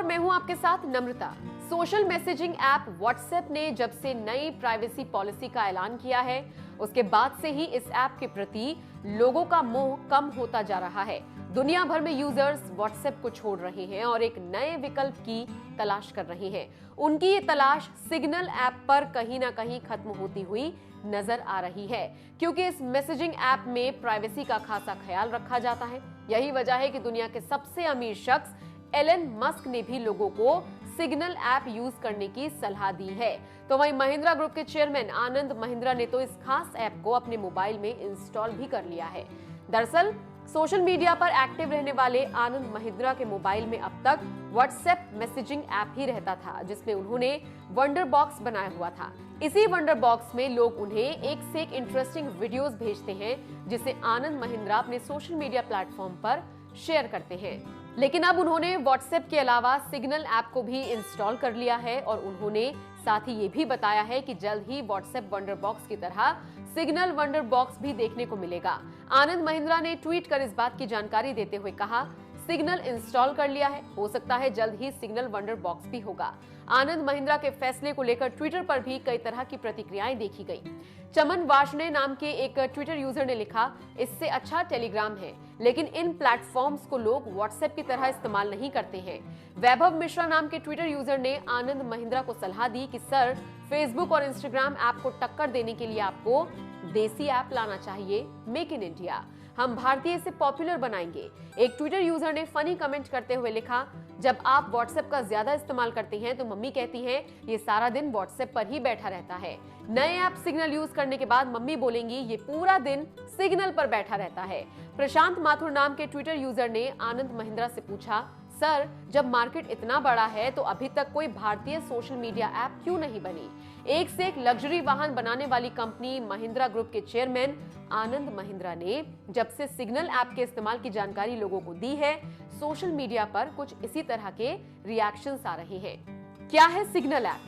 नमस्कार, मैं हूं आपके साथ नम्रता। सोशल मैसेजिंग ऐप व्हाट्सएप ने जब से नई प्राइवेसी पॉलिसी का ऐलान किया है, उसके बाद से ही इस ऐप के प्रति लोगों का मोह कम होता जा रहा है। दुनिया भर में यूजर्स व्हाट्सएप को छोड़ रहे हैं और एक नए विकल्प की तलाश कर रहे हैं। उनकी ये तलाश सिग्नल ऐप पर कहीं ना कहीं खत्म होती हुई नजर आ रही है, क्योंकि इस मैसेजिंग ऐप में प्राइवेसी का खासा ख्याल रखा जाता है। यही वजह है कि दुनिया के सबसे अमीर शख्स एलन मस्क ने भी लोगों को सिग्नल ऐप यूज करने की सलाह दी है। तो वहीं महिंद्रा ग्रुप के चेयरमैन आनंद महिंद्रा ने तो इस खास ऐप को अपने मोबाइल में इंस्टॉल भी कर लिया है। दरअसल सोशल मीडिया पर एक्टिव रहने वाले आनंद महिंद्रा के मोबाइल में अब तक व्हाट्सएप मैसेजिंग ऐप ही रहता था, जिसमें उन्होंने वंडर बॉक्स बनाया हुआ था। इसी वंडर बॉक्स में लोग उन्हें एक से एक इंटरेस्टिंग वीडियोस भेजते हैं, जिसे आनंद महिंद्रा अपने सोशल मीडिया प्लेटफॉर्म पर शेयर करते हैं। लेकिन अब उन्होंने व्हाट्सएप के अलावा सिग्नल ऐप को भी इंस्टॉल कर लिया है और उन्होंने साथ ही ये भी बताया है कि जल्द ही व्हाट्सएप वंडर बॉक्स की तरह सिग्नल वंडर बॉक्स भी देखने को मिलेगा। आनंद महिंद्रा ने ट्वीट कर इस बात की जानकारी देते हुए कहा, सिग्नल इंस्टॉल कर लिया है, हो सकता है जल्द ही सिग्नल वंडर बॉक्स भी होगा। आनंद महिंद्रा के फैसले को लेकर ट्विटर पर भी कई तरह की प्रतिक्रियाएं देखी गई। चमन वार्ष्णेय नाम के एक ट्विटर यूजर ने लिखा, इससे अच्छा टेलीग्राम है, लेकिन इन प्लेटफॉर्म्स को लोग व्हाट्सएप की तरह इस्तेमाल नहीं करते हैं। वैभव मिश्रा नाम के ट्विटर यूजर ने आनंद महिंद्रा को सलाह दी कि सर, फेसबुक और इंस्टाग्राम ऐप को टक्कर देने के लिए आपको देसी ऐप लाना चाहिए, मेक इन इंडिया। हम भारतीय इसे पॉपुलर बनाएंगे। एक ट्विटर यूजर ने फनी कमेंट करते हुए लिखा, जब आप व्हाट्सएप का ज्यादा इस्तेमाल करते हैं तो मम्मी कहती हैं ये सारा दिन व्हाट्सएप पर ही बैठा रहता है। नए ऐप सिग्नल यूज करने के बाद मम्मी बोलेंगी ये पूरा दिन सिग्नल पर बैठा रहता है। प्रशांत माथुर नाम के ट्विटर यूजर ने आनंद महिंद्रा से पूछा, सर, जब मार्केट इतना बड़ा है तो अभी तक कोई भारतीय सोशल मीडिया ऐप क्यों नहीं बनी? एक से एक लग्जरी वाहन बनाने वाली कंपनी महिंद्रा ग्रुप के चेयरमैन आनंद महिंद्रा ने जब से सिग्नल ऐप के इस्तेमाल की जानकारी लोगों को दी है, सोशल मीडिया पर कुछ इसी तरह के रिएक्शंस आ रहे हैं। क्या है सिग्नल ऐप?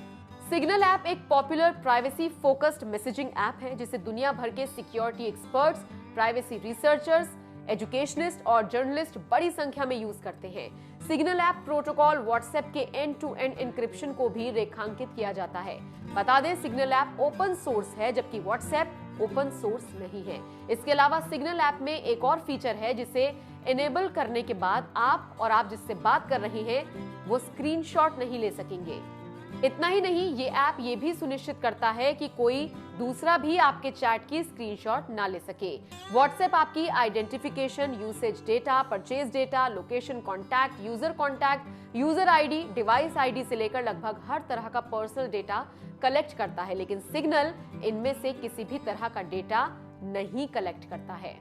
सिग्नल ऐप एक popular privacy focused messaging app है, जिसे दुनिया भर के security experts, privacy researchers, educationist और जर्नलिस्ट बड़ी संख्या में यूज करते हैं। सिग्नल ऐप प्रोटोकॉल व्हाट्सएप के एंड टू एंड एन्क्रिप्शन को भी रेखांकित किया जाता है। बता दें, सिग्नल ऐप ओपन सोर्स है, जबकि व्हाट्सएप ओपन सोर्स नहीं है। इसके अलावा सिग्नल ऐप में एक और फीचर है, जिसे इनेबल करने के बाद आप जिससे बात कर रहे हैं वो स्क्रीनशॉट नहीं ले सकेंगे। इतना ही नहीं, ये ऐप ये भी सुनिश्चित करता है कि कोई दूसरा भी आपके चैट की स्क्रीनशॉट ना ले सके। व्हाट्सएप आपकी identification, usage data, purchase data, location, contact, user ID, device ID से लेकर लगभग हर तरह का पर्सनल डेटा कलेक्ट करता है, लेकिन सिग्नल इनमें से किसी भी तरह का डेटा नहीं कलेक्ट करता है।